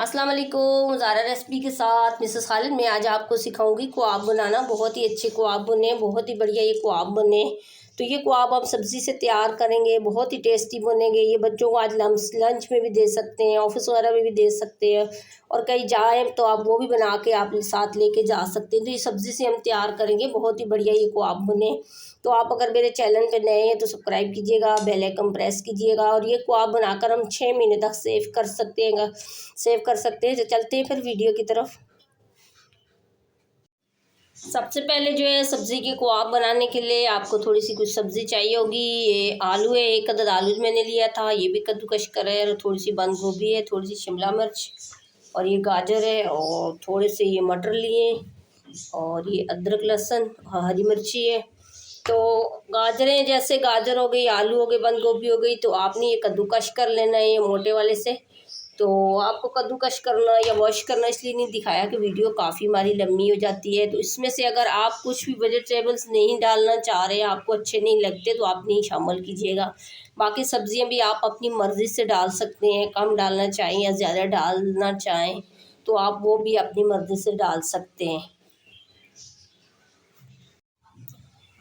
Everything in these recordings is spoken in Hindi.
अस्सलाम वालेकुम। ज़ारा रेसिपी के साथ मिसेस खालिद। मैं आज आपको सिखाऊंगी कबाब बनाना। बहुत ही अच्छे कबाब बने, बहुत ही बढ़िया ये कबाब बने। तो ये कबाब आप सब्ज़ी से तैयार करेंगे, बहुत ही टेस्टी बनेंगे। ये बच्चों को आज लंच में भी दे सकते हैं, ऑफिस वगैरह में भी दे सकते हैं, और कहीं जाएँ तो आप वो भी बना के आप साथ लेके जा सकते हैं। तो ये सब्ज़ी से हम तैयार करेंगे, बहुत ही बढ़िया ये कबाब बने। तो आप अगर मेरे चैनल पे नए हैं तो सब्सक्राइब कीजिएगा, बेल आइकन प्रेस कीजिएगा। और ये कबाब बनाकर हम 6 महीने तक सेव कर सकते हैं। तो चलते हैं फिर वीडियो की तरफ। सबसे पहले जो है सब्ज़ी के कबाब बनाने के लिए आपको थोड़ी सी कुछ सब्ज़ी चाहिए होगी। ये आलू है, 1 अदद आलू मैंने लिया था, ये भी कद्दूकश करा है। और थोड़ी सी बंद गोभी है, थोड़ी सी शिमला मिर्च, और ये गाजर है, और थोड़े से ये मटर लिए, और ये अदरक लहसुन, हरी मिर्ची है। तो गाजरें, जैसे गाजर हो गई, आलू हो गए, बंद गोभी हो गई, तो आपने ये कद्दूकश कर लेना है ये मोटे वाले से। तो आपको कद्दूकश करना या वॉश करना इसलिए नहीं दिखाया कि वीडियो काफ़ी हमारी लंबी हो जाती है। तो इसमें से अगर आप कुछ भी वेजिटेबल्स नहीं डालना चाह रहे, आपको अच्छे नहीं लगते, तो आप नहीं शामिल कीजिएगा। बाकी सब्जियां भी आप अपनी मर्ज़ी से डाल सकते हैं, कम डालना चाहें या ज़्यादा डालना चाहें तो आप वो भी अपनी मर्ज़ी से डाल सकते हैं।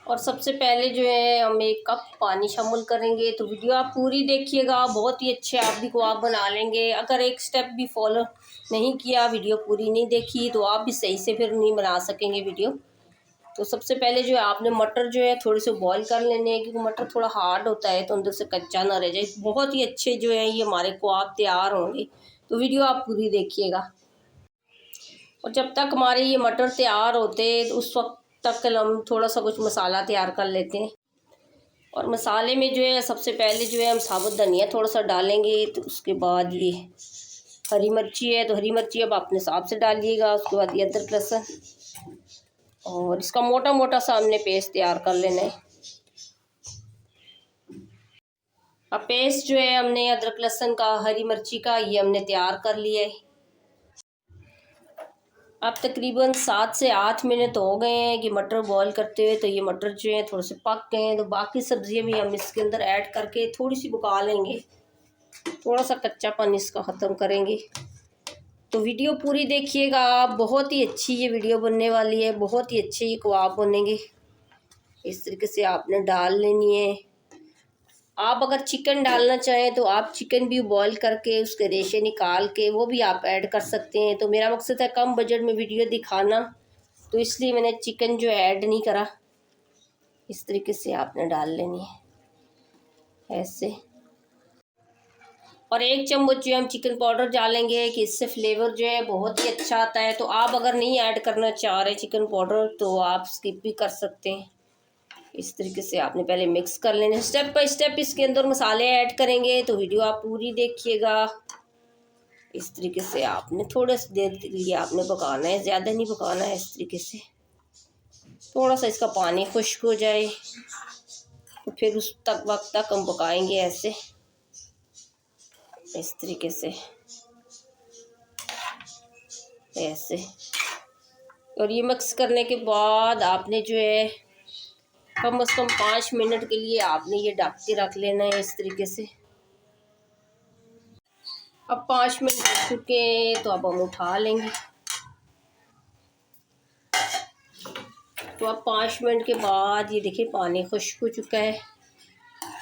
और सबसे पहले जो है हम 1 कप पानी शामिल करेंगे। तो वीडियो आप पूरी देखिएगा, बहुत ही अच्छे आप भी कबाब बना लेंगे। अगर एक स्टेप भी फॉलो नहीं किया, वीडियो पूरी नहीं देखी, तो आप भी सही से फिर नहीं बना सकेंगे वीडियो। तो सबसे पहले जो है आपने मटर जो है थोड़े से बॉईल कर लेने हैं, क्योंकि मटर थोड़ा हार्ड होता है तो अंदर से कच्चा ना रह जाए। बहुत ही अच्छे जो है ये हमारे कबाब तैयार होंगे। तो वीडियो आप पूरी देखिएगा। और जब तक हमारे ये मटर तैयार होते तो उस वक्त तक हम थोड़ा सा कुछ मसाला तैयार कर लेते हैं। और मसाले में जो है सबसे पहले जो है हम साबुत धनिया थोड़ा सा डालेंगे। तो उसके बाद ये हरी मिर्ची है, तो हरी मिर्ची अब अपने हिसाब से डालिएगा। उसके बाद ये अदरक लहसुन, और इसका मोटा मोटा सा हमने पेस्ट तैयार कर लेना है। अब पेस्ट जो है हमने अदरक लहसुन का, हरी मिर्ची का, ये हमने तैयार कर लिया है। अब तकरीबन 7 से 8 मिनट हो गए हैं कि मटर बॉईल करते हुए। तो ये मटर जो है थोड़े से पक गए हैं। तो बाकी सब्जियां भी हम इसके अंदर ऐड करके थोड़ी सी पका लेंगे, थोड़ा सा कच्चापन इसका ख़त्म करेंगे। तो वीडियो पूरी देखिएगा, बहुत ही अच्छी ये वीडियो बनने वाली है, बहुत ही अच्छे ये कबाब बनेंगे। इस तरीके से आपने डाल लेनी है। आप अगर चिकन डालना चाहें तो आप चिकन भी बॉईल करके उसके रेशे निकाल के वो भी आप ऐड कर सकते हैं। तो मेरा मकसद है कम बजट में वीडियो दिखाना, तो इसलिए मैंने चिकन जो ऐड नहीं करा। इस तरीके से आपने डाल लेनी है ऐसे। और 1 चम्मच जो हम चिकन पाउडर डालेंगे कि इससे फ्लेवर जो है बहुत ही अच्छा आता है। तो आप अगर नहीं ऐड करना चाह रहे चिकन पाउडर तो आप स्किप भी कर सकते हैं। इस तरीके से आपने पहले मिक्स कर लेना। स्टेप बाय स्टेप इसके अंदर मसाले ऐड करेंगे, तो वीडियो आप पूरी देखिएगा। इस तरीके से आपने थोड़ा सा देर के लिए आपने पकाना है, ज़्यादा नहीं पकाना है। इस तरीके से थोड़ा सा इसका पानी खुश्क हो जाए तो फिर उस वक्त तक हम पकाएंगे ऐसे, इस तरीके से ऐसे। और ये मिक्स करने के बाद आपने जो है कम से कम 5 मिनट के लिए आपने ये ढक के रख लेना है इस तरीके से। अब 5 मिनट हो चुके तो अब हम उठा लेंगे। तो अब 5 मिनट के बाद ये देखिए पानी खुश्क हो चुका है।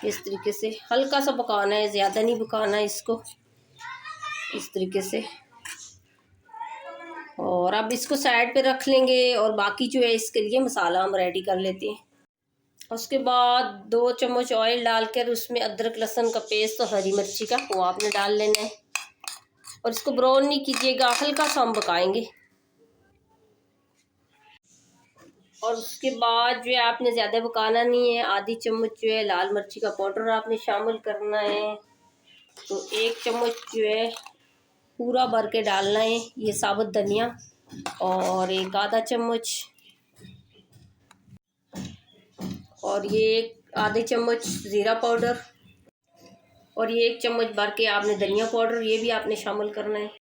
इस तरीके से हल्का सा पकाना है, ज़्यादा नहीं पकाना है इसको, इस तरीके से। और अब इसको साइड पे रख लेंगे, और बाकी जो है इसके लिए मसाला हम रेडी कर लेते हैं। उसके बाद 2 चम्मच ऑयल डालकर उसमें अदरक लहसुन का पेस्ट और हरी मिर्ची का वो आपने डाल लेना है। और इसको ब्राउन नहीं कीजिएगा, हल्का सा हम पकाएंगे। और उसके बाद जो है आपने ज़्यादा पकाना नहीं है। आधी चम्मच जो है लाल मिर्ची का पाउडर आपने शामिल करना है। तो 1 चम्मच जो है पूरा भर के डालना है ये साबुत धनिया, और 1 आधा चम्मच, और ये आधे चम्मच ज़ीरा पाउडर, और ये 1 चम्मच भर के आपने धनिया पाउडर ये भी आपने शामिल करना है।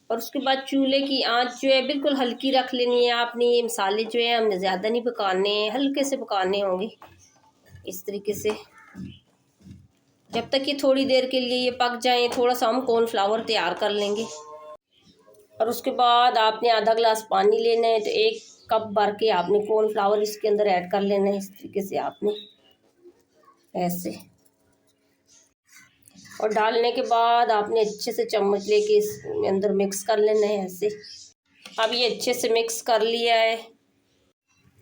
और उसके बाद चूल्हे की आंच जो है बिल्कुल हल्की रख लेनी है आपने। ये मसाले जो है हमने ज़्यादा नहीं पकाने हैं, हल्के से पकाने होंगे इस तरीके से। जब तक ये थोड़ी देर के लिए ये पक जाएं, थोड़ा सा हम कॉर्नफ्लावर तैयार कर लेंगे। और उसके बाद आपने आधा गिलास पानी लेना है, तो 1 कप भर के आपने कॉर्नफ्लावर इसके अंदर ऐड कर लेना है। इस तरीके से आपने ऐसे, और डालने के बाद आपने अच्छे से चम्मच लेके इसके अंदर मिक्स कर लेना है ऐसे। अब ये अच्छे से मिक्स कर लिया है,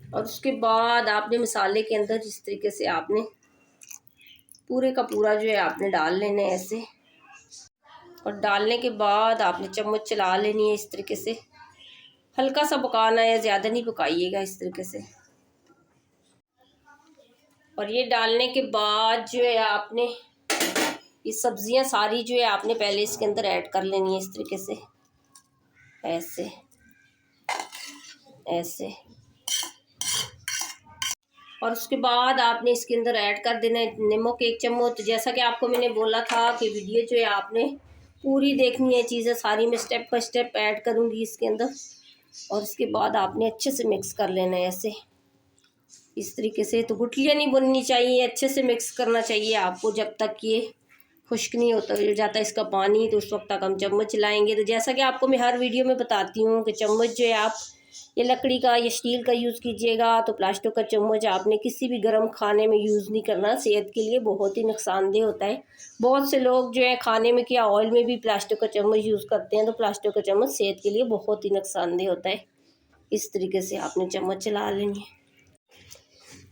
और उसके बाद आपने मसाले के अंदर इस तरीके से आपने पूरे का पूरा जो है आपने डाल लेना है ऐसे। और डालने के बाद आपने चम्मच चला लेनी है इस तरीके से, हल्का सा पकाना है, ज़्यादा नहीं पकाइएगा इस तरीके से। और ये डालने के बाद जो है आपने ये सब्जियां सारी जो है आपने पहले इसके अंदर ऐड कर लेनी है इस तरीके से ऐसे ऐसे। और उसके बाद आपने इसके अंदर ऐड कर देना है नमक 1 चम्मच। जैसा कि आपको मैंने बोला था कि वीडियो जो है आपने पूरी देखनी है, चीज़ें सारी मैं स्टेप बाय स्टेप ऐड करूँगी इसके अंदर। और उसके बाद आपने अच्छे से मिक्स कर लेना है ऐसे, इस तरीके से। तो गुठलियाँ नहीं बननी चाहिए, अच्छे से मिक्स करना चाहिए आपको जब तक ये खुश्क नहीं होता जाता इसका पानी, तो उस वक्त तक हम चम्मच चलाएंगे। तो जैसा कि आपको मैं हर वीडियो में बताती हूँ कि चम्मच जो है आप ये लकड़ी का या स्टील का यूज़ कीजिएगा। तो प्लास्टिक का चम्मच आपने किसी भी गर्म खाने में यूज़ नहीं करना, सेहत के लिए बहुत ही नुकसानदेह होता है। बहुत से लोग जो है खाने में क्या ऑयल में भी प्लास्टिक का चम्मच यूज़ करते हैं, तो प्लास्टिक का चम्मच सेहत के लिए बहुत ही नुकसानदेह होता है। इस तरीके से आपने चम्मच चला लेनी है।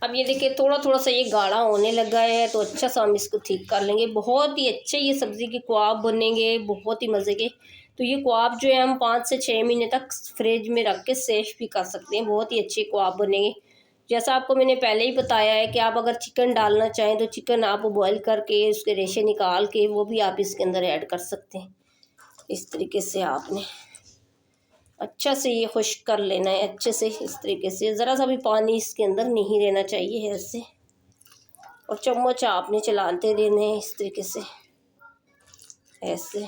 अब ये देखिए थोड़ा थोड़ा सा ये गाढ़ा होने लगा है, तो अच्छा सा हम इसको ठीक कर लेंगे। बहुत ही अच्छे ये सब्ज़ी के क़वाब बनेंगे, बहुत ही मज़े के। तो ये क़वाब जो है हम 5 से 6 महीने तक फ्रिज में रख के सेफ भी कर सकते हैं, बहुत ही अच्छे क़वाब बनेंगे। जैसा आपको मैंने पहले ही बताया है कि आप अगर चिकन डालना चाहें तो चिकन आप बॉयल करके उसके रेशे निकाल के वो भी आप इसके अंदर ऐड कर सकते हैं। इस तरीके से आपने अच्छा से ये खुश्क कर लेना है अच्छे से, इस तरीके से। ज़रा सा भी पानी इसके अंदर नहीं रहना चाहिए ऐसे। और चम्मच आपने चलाते रहने हैं इस तरीके से ऐसे।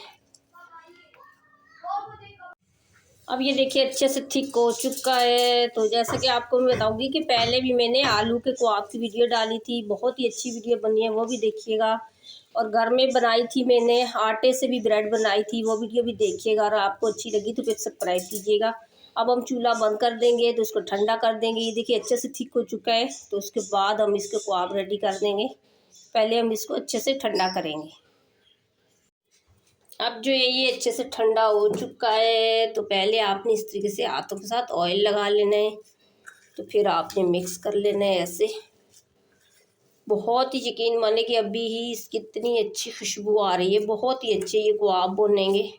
अब ये देखिए अच्छे से थिक हो चुका है। तो जैसा कि आपको मैं बताऊंगी कि पहले भी मैंने आलू के क़वाब की वीडियो डाली थी, बहुत ही अच्छी वीडियो बनी है, वो भी देखिएगा। और घर में बनाई थी मैंने, आटे से भी ब्रेड बनाई थी, वो वीडियो भी देखिएगा। और आपको अच्छी लगी तो फिर सब्सक्राइब कीजिएगा। अब हम चूल्हा बंद कर देंगे, तो उसको ठंडा कर देंगे। ये देखिए अच्छे से थिक हो चुका है, तो उसके बाद हम इसके क़वाब रेडी कर देंगे। पहले हम इसको अच्छे से ठंडा करेंगे। अब जो है ये अच्छे से ठंडा हो चुका है, तो पहले आपने इस तरीके से हाथों के साथ ऑयल लगा लेना है, तो फिर आपने मिक्स कर लेना है ऐसे। बहुत ही यकीन माने कि अभी ही इसकी इतनी अच्छी खुशबू आ रही है, बहुत ही अच्छे ये क़वाब बनेंगे।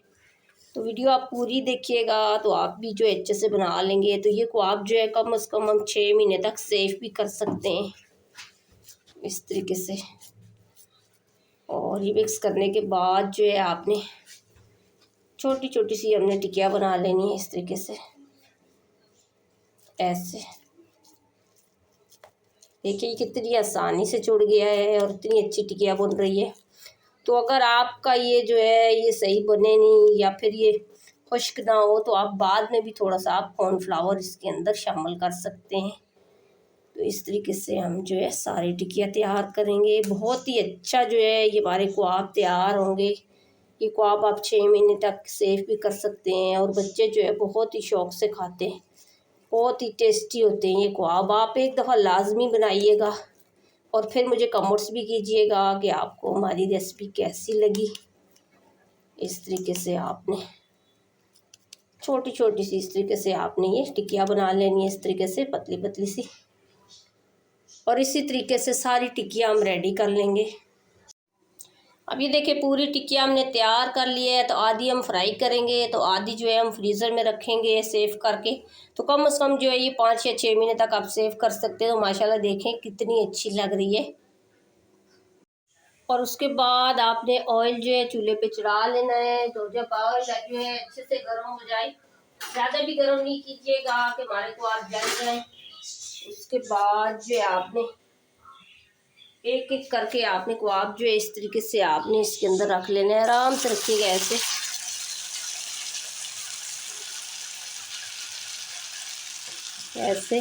तो वीडियो आप पूरी देखिएगा तो आप भी जो अच्छे से बना लेंगे। तो ये क़वाब जो है कम से कम हम 6 महीने तक सेफ भी कर सकते हैं इस तरीके से। और ये मिक्स करने के बाद जो है आपने छोटी छोटी सी हमने टिकिया बना लेनी है इस तरीके से ऐसे। देखिए कितनी आसानी से जुड़ गया है और इतनी अच्छी टिकिया बन रही है। तो अगर आपका ये जो है ये सही बने नहीं या फिर ये खुश्क ना हो, तो आप बाद में भी थोड़ा सा आप कॉर्नफ्लावर इसके अंदर शामिल कर सकते हैं। तो इस तरीके से हम जो है सारी टिकिया तैयार करेंगे। बहुत ही अच्छा जो है ये हमारे क़वाब तैयार होंगे। ये क़वाब आप 6 महीने तक सेफ भी कर सकते हैं, और बच्चे जो है बहुत ही शौक़ से खाते हैं, बहुत ही टेस्टी होते हैं ये क़वाब। आप एक दफ़ा लाजमी बनाइएगा और फिर मुझे कमेंट्स भी कीजिएगा कि आपको हमारी रेसिपी कैसी लगी। इस तरीके से आपने छोटी छोटी सी इस तरीके से आपने ये टिकिया बना लेनी है, इस तरीके से पतली पतली सी। और इसी तरीके से सारी टिकिया हम रेडी कर लेंगे। अब ये देखिए पूरी टिकिया हमने तैयार कर लिया है, तो आधी हम फ्राई करेंगे, तो आधी जो है हम फ्रीज़र में रखेंगे सेव करके। तो कम से कम जो है ये 5 या 6 महीने तक आप सेव कर सकते हैं। तो माशाल्लाह देखें कितनी अच्छी लग रही है। और उसके बाद आपने ऑयल जो है चूल्हे पे चढ़ा लेना है। तो जब ऑयल जो है अच्छे से गर्म हो जाए, ज़्यादा भी गर्म नहीं कीजिएगा कि हमारे को आप जल जाए। उसके बाद जो है आपने एक एक करके आपने क़वाब जो है इस तरीके से आपने इसके अंदर रख लेना है। आराम से रखिएगा ऐसे ऐसे।